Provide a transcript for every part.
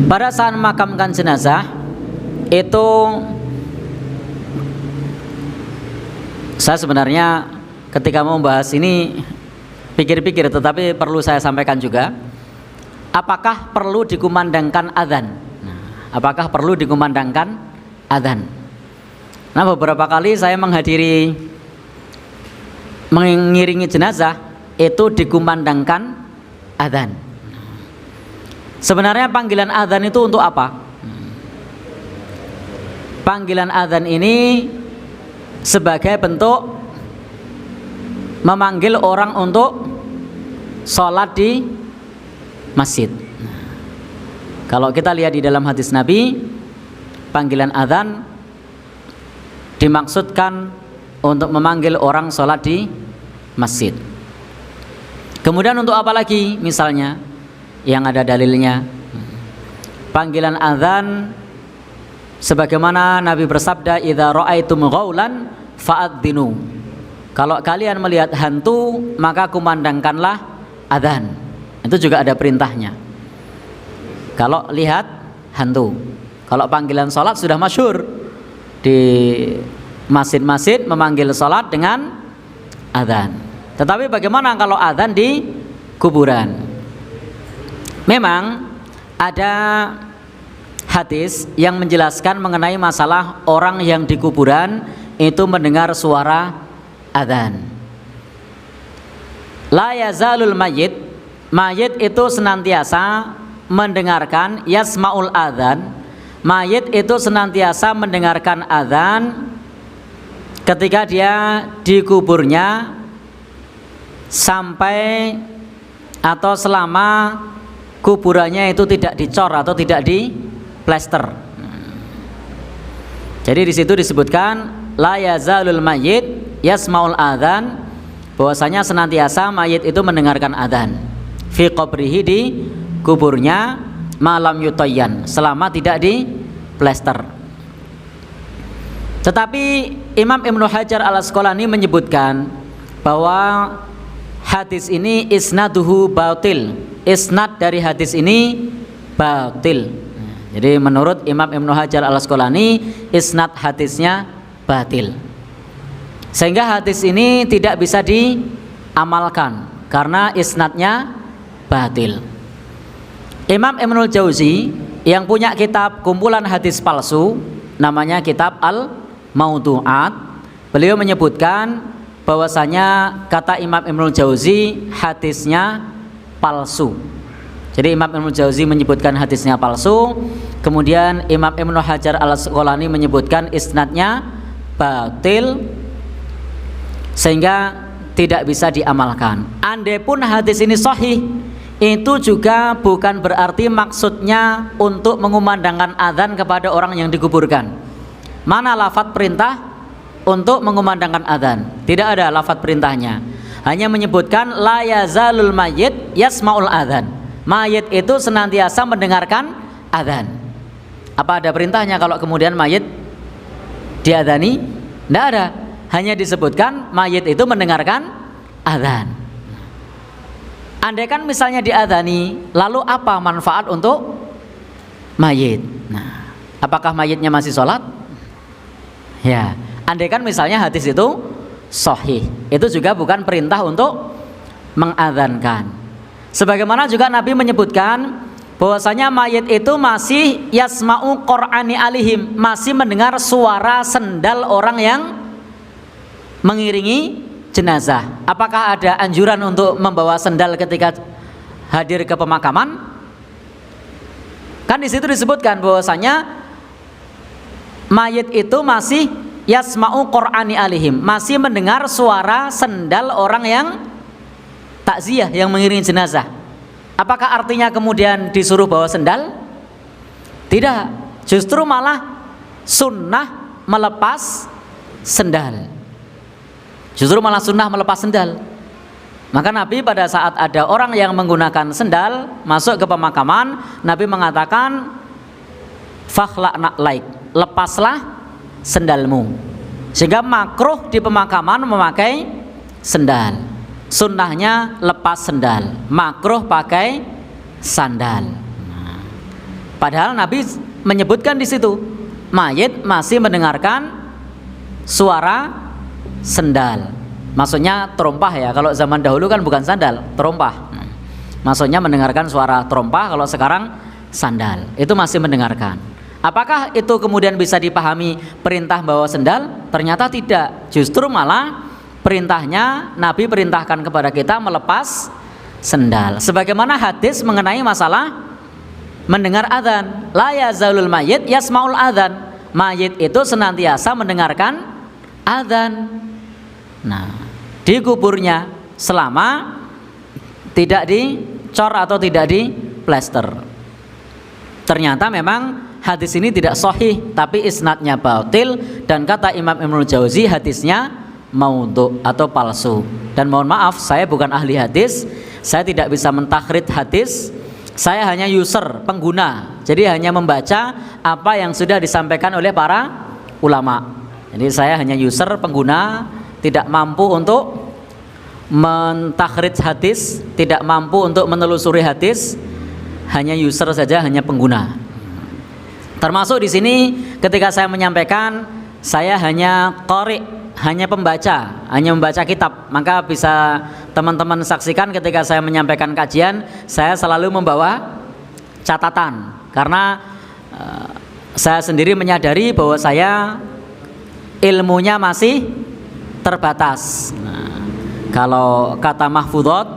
Pada saat memakamkan jenazah itu, saya sebenarnya ketika mau membahas ini pikir-pikir, tetapi perlu saya sampaikan juga. Apakah perlu dikumandangkan adzan? Apakah perlu dikumandangkan adzan? Nah, beberapa kali saya mengiringi jenazah itu dikumandangkan adzan. Sebenarnya panggilan adzan itu untuk apa? Panggilan adzan ini sebagai bentuk memanggil orang untuk sholat di masjid. Kalau kita lihat di dalam hadis Nabi, panggilan adzan dimaksudkan untuk memanggil orang sholat di masjid. Kemudian untuk apa lagi? Misalnya yang ada dalilnya, panggilan adzan sebagaimana Nabi bersabda, idza ra'aitum ghaulan fa'adzinu. Kalau kalian melihat hantu, maka kumandangkanlah adzan. Itu juga ada perintahnya. Kalau lihat hantu. Kalau panggilan sholat sudah masyhur di masjid-masjid memanggil sholat dengan adzan. Tetapi bagaimana kalau adzan di kuburan? Memang ada hadis yang menjelaskan mengenai masalah orang yang di kuburan itu mendengar suara adzan. La yazalul mayyit, mayit itu senantiasa mendengarkan, yasmaul adzan, mayit itu senantiasa mendengarkan adzan ketika dia di kuburnya sampai atau selama kuburannya itu tidak dicor atau tidak diplester. Jadi di situ disebutkan la yazalul mayyit yasmaul adzan, bahwasanya senantiasa mayit itu mendengarkan adzan fi qabrihi, di kuburnya, malam yutayyan, selama tidak diplester. Tetapi Imam Ibnu Hajar al-Asqalani menyebutkan bahwa hadis ini isnaduhu batil. Isnad dari hadis ini batil. Jadi menurut Imam Ibnu Hajar al-Asqalani, isnad hadisnya batil. Sehingga hadis ini tidak bisa diamalkan karena isnadnya batil. Imam Ibnul Jauzi yang punya kitab kumpulan hadis palsu, namanya kitab Al-Maudu'at, beliau menyebutkan bahwasanya kata Imam Ibnul Jauzi hadisnya palsu. Jadi Imam Ibnul Jauzi menyebutkan hadisnya palsu, kemudian Imam Ibnu Hajar al-Asqalani menyebutkan isnadnya batil, sehingga tidak bisa diamalkan. Andai pun hadis ini sahih, itu juga bukan berarti maksudnya untuk mengumandangkan adzan kepada orang yang dikuburkan. Mana lafadz perintah untuk mengumandangkan adzan? Tidak ada lafadz perintahnya. Hanya menyebutkan la yazalul mayyit yasmaul adzan. Mayit itu senantiasa mendengarkan adzan. Apa ada perintahnya kalau kemudian mayit diadzani? Tidak ada. Hanya disebutkan mayit itu mendengarkan adzan. Andaikan misalnya diadzani, lalu apa manfaat untuk mayit? Nah, apakah mayitnya masih sholat? Ya, andaikan misalnya hadis itu sahih, itu juga bukan perintah untuk mengadzankan. Sebagaimana juga Nabi menyebutkan bahwasanya mayit itu masih yasma'u qur'ani alihim, masih mendengar suara sendal orang yang mengiringi jenazah. Apakah ada anjuran untuk membawa sendal ketika hadir ke pemakaman? Kan di situ disebutkan bahwasanya mayit itu masih yasma'u qur'ani alihim, masih mendengar suara sendal orang yang takziah, yang mengiringi jenazah. Apakah artinya kemudian disuruh bawa sendal? Tidak, justru malah sunnah melepas sendal. Justru malah sunnah melepas sendal. Maka Nabi pada saat ada orang yang menggunakan sendal masuk ke pemakaman, Nabi mengatakan fakhla'na laik, lepaslah sendalmu. Sehingga makruh di pemakaman memakai sendal. Sunnahnya lepas sendal, makruh pakai sandal. Padahal Nabi menyebutkan di situ mayit masih mendengarkan suara sendal. Maksudnya terompah ya. Kalau zaman dahulu kan bukan sandal, terompah. Maksudnya mendengarkan suara terompah. Kalau sekarang sandal, itu masih mendengarkan. Apakah itu kemudian bisa dipahami perintah bawa sendal? Ternyata tidak. Justru malah perintahnya, Nabi perintahkan kepada kita melepas sendal. Sebagaimana hadis mengenai masalah mendengar adzan, la yazalul mayyit yasmaul adzan. Mayit itu senantiasa mendengarkan adzan. Nah, di kuburnya selama tidak dicor atau tidak diplester. Ternyata memang hadis ini tidak sahih, tapi isnadnya batil, dan kata Imam Ibnul Jauzi hadisnya maudhu atau palsu. Dan mohon maaf, saya bukan ahli hadis, saya tidak bisa mentakhrij hadis. Saya hanya user, pengguna. Jadi hanya membaca apa yang sudah disampaikan oleh para ulama. Jadi saya hanya user, pengguna, tidak mampu untuk mentakhrij hadis, tidak mampu untuk menelusuri hadis, hanya user saja, hanya pengguna. Termasuk di sini ketika saya menyampaikan, saya hanya qari, hanya pembaca, hanya membaca kitab. Maka bisa teman-teman saksikan ketika saya menyampaikan kajian, saya selalu membawa catatan, karena saya sendiri menyadari bahwa saya ilmunya masih terbatas. Kalau kata mahfudhot,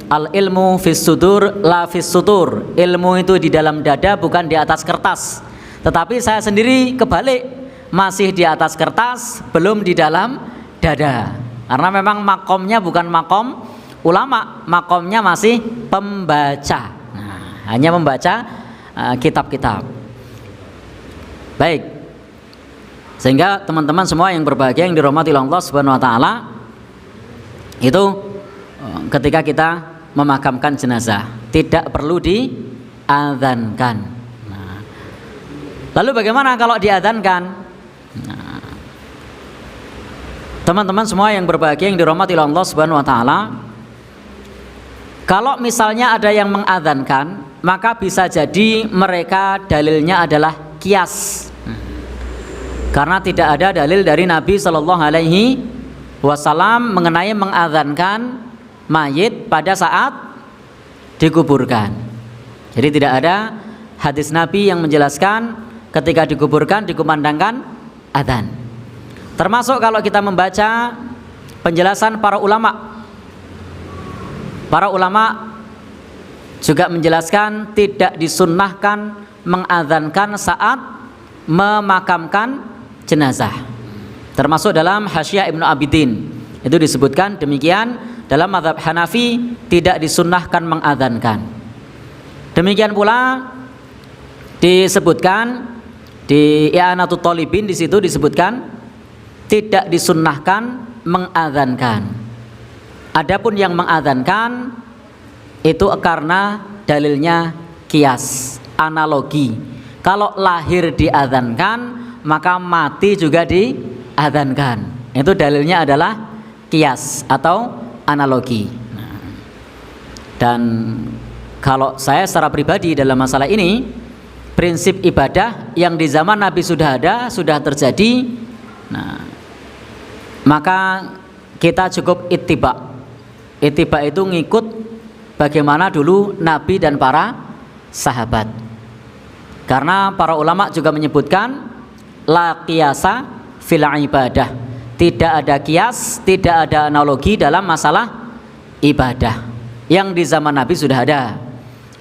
al ilmu fis sudur la fis sutur. Ilmu itu di dalam dada, bukan di atas kertas. Tetapi saya sendiri kebalik, masih di atas kertas, belum di dalam dada. Karena memang makomnya bukan makom ulama, makomnya masih pembaca. Nah, hanya membaca kitab-kitab. Baik. Sehingga teman-teman semua yang berbahagia, yang dirahmati Allah Subhanahu wa taala, itu ketika kita memakamkan jenazah tidak perlu diadzankan. Lalu bagaimana kalau diadzankan? Teman-teman semua yang berbahagia, yang dirahmati Allah Subhanahu wa taala, kalau misalnya ada yang mengadzankan, maka bisa jadi mereka dalilnya adalah kias. Karena tidak ada dalil dari Nabi Shallallahu alaihi wasallam mengenai mengadzankan mayit pada saat dikuburkan. Jadi tidak ada hadis Nabi yang menjelaskan ketika dikuburkan dikumandangkan adzan. Termasuk kalau kita membaca penjelasan para ulama. Para ulama juga menjelaskan tidak disunnahkan mengadzankan saat memakamkan jenazah. Termasuk dalam Hasyiah Ibnu Abidin itu disebutkan demikian, dalam mazhab Hanafi tidak disunnahkan mengadzankan. Demikian pula disebutkan di I'anatul Thalibin, di situ disebutkan tidak disunnahkan mengadzankan. Adapun yang mengadzankan itu karena dalilnya kias, analogi. Kalau lahir diadzankan, maka mati juga diadzankan. Itu dalilnya adalah kias atau analogi. Dan kalau saya secara pribadi dalam masalah ini, prinsip ibadah yang di zaman Nabi sudah ada, sudah terjadi, maka kita cukup ittiba. Ittiba itu ngikut bagaimana dulu Nabi dan para sahabat. Karena para ulama juga menyebutkan la qiyasa fil ibadah. Tidak ada kias, tidak ada analogi dalam masalah ibadah yang di zaman Nabi sudah ada.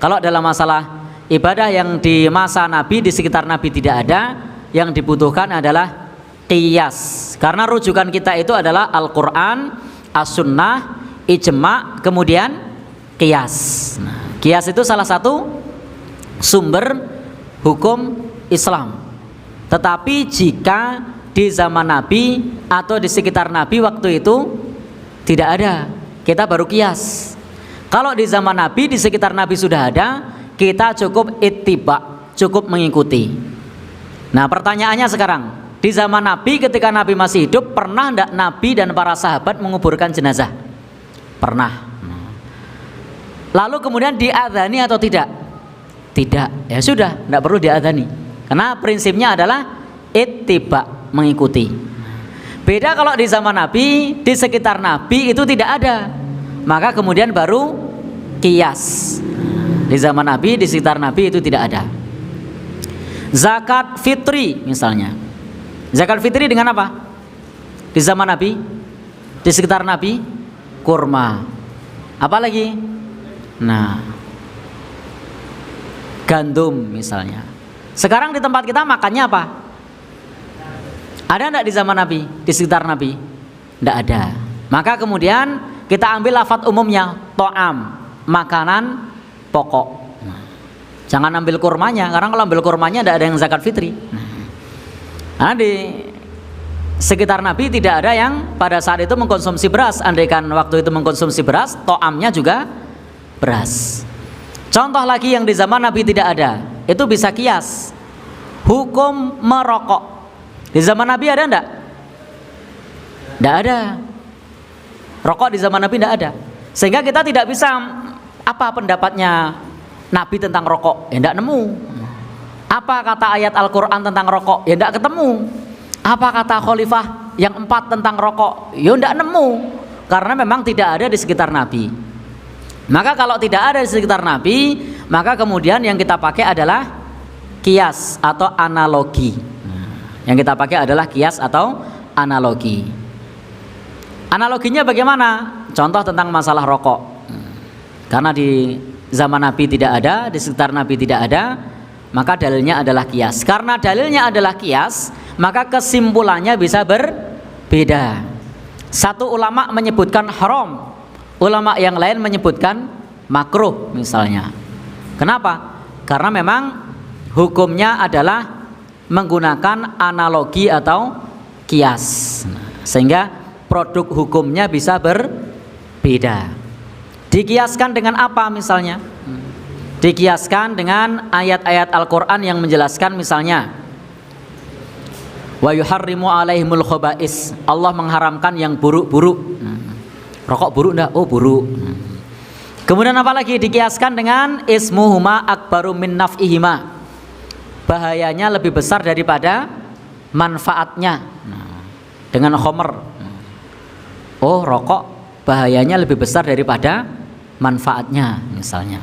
Kalau dalam masalah ibadah yang di masa Nabi, di sekitar Nabi tidak ada, yang dibutuhkan adalah qiyas. Karena rujukan kita itu adalah Al-Quran, As-Sunnah, Ijma', kemudian qiyas. Qiyas itu salah satu sumber hukum Islam. Tetapi jika di zaman Nabi atau di sekitar Nabi waktu itu tidak ada, kita baru qiyas. Kalau di zaman Nabi, di sekitar Nabi sudah ada, kita cukup ittiba, cukup mengikuti. Nah, pertanyaannya sekarang, di zaman Nabi ketika Nabi masih hidup, pernah tidak Nabi dan para sahabat menguburkan jenazah? Pernah. Lalu kemudian diadzani atau tidak? Tidak, ya sudah, tidak perlu diadzani. Karena prinsipnya adalah ittiba, mengikuti. Beda kalau di zaman Nabi, di sekitar Nabi itu tidak ada. Maka kemudian baru qiyas. Di zaman Nabi, di sekitar Nabi itu tidak ada. Zakat fitri misalnya. Zakat fitri dengan apa? Di zaman Nabi, di sekitar Nabi, kurma. Apa lagi? Nah, gandum misalnya. Sekarang di tempat kita makannya apa? Ada enggak di zaman Nabi, di sekitar Nabi? Enggak ada. Maka kemudian kita ambil lafadz umumnya, to'am, makanan pokok. Jangan ambil kurmanya, karena kalau ambil kurmanya enggak ada yang zakat fitri. Karena di sekitar Nabi tidak ada yang pada saat itu mengkonsumsi beras. Andaikan waktu itu mengkonsumsi beras, to'amnya juga beras. Contoh lagi yang di zaman Nabi tidak ada, itu bisa kias. Hukum merokok. Di zaman Nabi ada enggak? Enggak ada. Rokok di zaman Nabi enggak ada. Sehingga kita tidak bisa apa pendapatnya Nabi tentang rokok, ya enggak nemu. Apa kata ayat Al-Quran tentang rokok, ya enggak ketemu. Apa kata khalifah yang 4 tentang rokok, ya enggak nemu. Karena memang tidak ada di sekitar Nabi. Maka kalau tidak ada di sekitar Nabi, maka kemudian yang kita pakai adalah kias atau analogi. Yang kita pakai adalah kias atau analogi. Analoginya bagaimana? Contoh tentang masalah rokok. Karena di zaman Nabi tidak ada, di sekitar Nabi tidak ada, maka dalilnya adalah kias. Karena dalilnya adalah kias, maka kesimpulannya bisa berbeda. Satu ulama menyebutkan haram, ulama yang lain menyebutkan makruh misalnya. Kenapa? Karena memang hukumnya adalah menggunakan analogi atau kias, sehingga produk hukumnya bisa berbeda. Dikiaskan dengan apa misalnya? Dikiaskan dengan ayat-ayat Al-Quran yang menjelaskan misalnya wa yuharrimu alaihimul khaba'is, Allah mengharamkan yang buruk-buruk. Rokok buruk enggak? Oh buruk. Kemudian apa lagi? Dikiaskan dengan ismuhuma akbaru min naf'ihima, bahayanya lebih besar daripada manfaatnya. Dengan khomer, oh rokok bahayanya lebih besar daripada manfaatnya misalnya.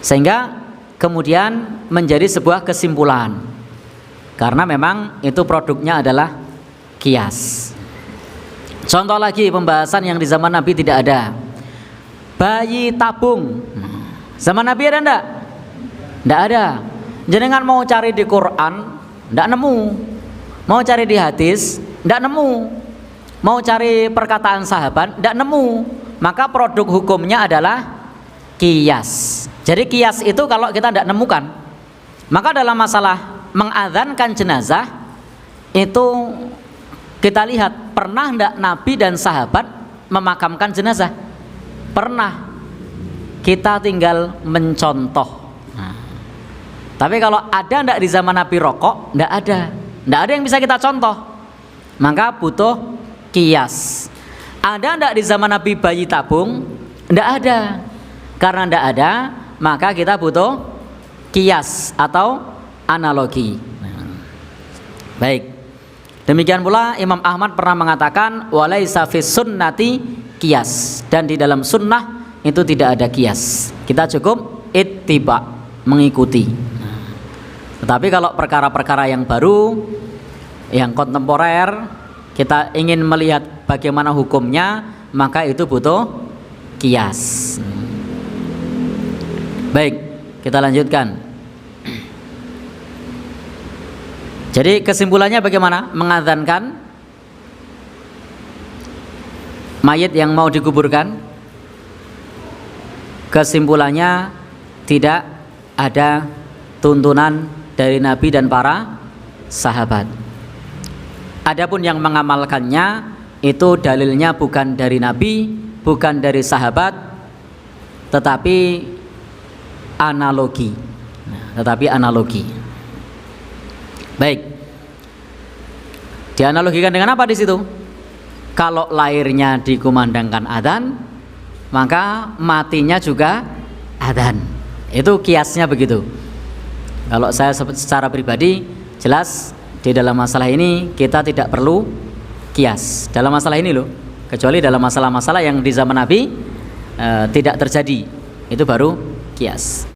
Sehingga kemudian menjadi sebuah kesimpulan, karena memang itu produknya adalah kias. Contoh lagi pembahasan yang di zaman Nabi tidak ada, bayi tabung. Zaman Nabi ada enggak? Enggak ada. Jenengan mau cari di Quran enggak nemu, mau cari di hadis enggak nemu, mau cari perkataan sahabat enggak nemu. Maka produk hukumnya adalah qiyas. Jadi qiyas itu kalau kita enggak nemukan, maka dalam masalah mengadzankan jenazah itu kita lihat, pernah enggak Nabi dan sahabat memakamkan jenazah? Pernah. Kita tinggal mencontoh. Tapi kalau ada enggak di zaman Nabi rokok? Enggak ada. Enggak ada yang bisa kita contoh. Maka butuh qiyas. Ada enggak di zaman Nabi bayi tabung? Enggak ada. Karena enggak ada, maka kita butuh qiyas atau analogi. Baik. Demikian pula Imam Ahmad pernah mengatakan walaisa fis sunnati qiyas, dan di dalam sunnah itu tidak ada qiyas. Kita cukup ittiba, mengikuti. Tetapi kalau perkara-perkara yang baru, yang kontemporer, kita ingin melihat bagaimana hukumnya, maka itu butuh qiyas. Baik, kita lanjutkan. Jadi kesimpulannya bagaimana? Mengadzankan mayit yang mau dikuburkan, kesimpulannya tidak ada tuntunan dari Nabi dan para sahabat. Adapun yang mengamalkannya itu dalilnya bukan dari Nabi, bukan dari sahabat, tetapi analogi. Baik. Dianalogikan dengan apa di situ? Kalau lahirnya dikumandangkan adzan, maka matinya juga adzan. Itu kiasnya begitu. Kalau saya secara pribadi jelas di dalam masalah ini kita tidak perlu kias dalam masalah ini loh, kecuali dalam masalah-masalah yang di zaman Nabi tidak terjadi, itu baru kias.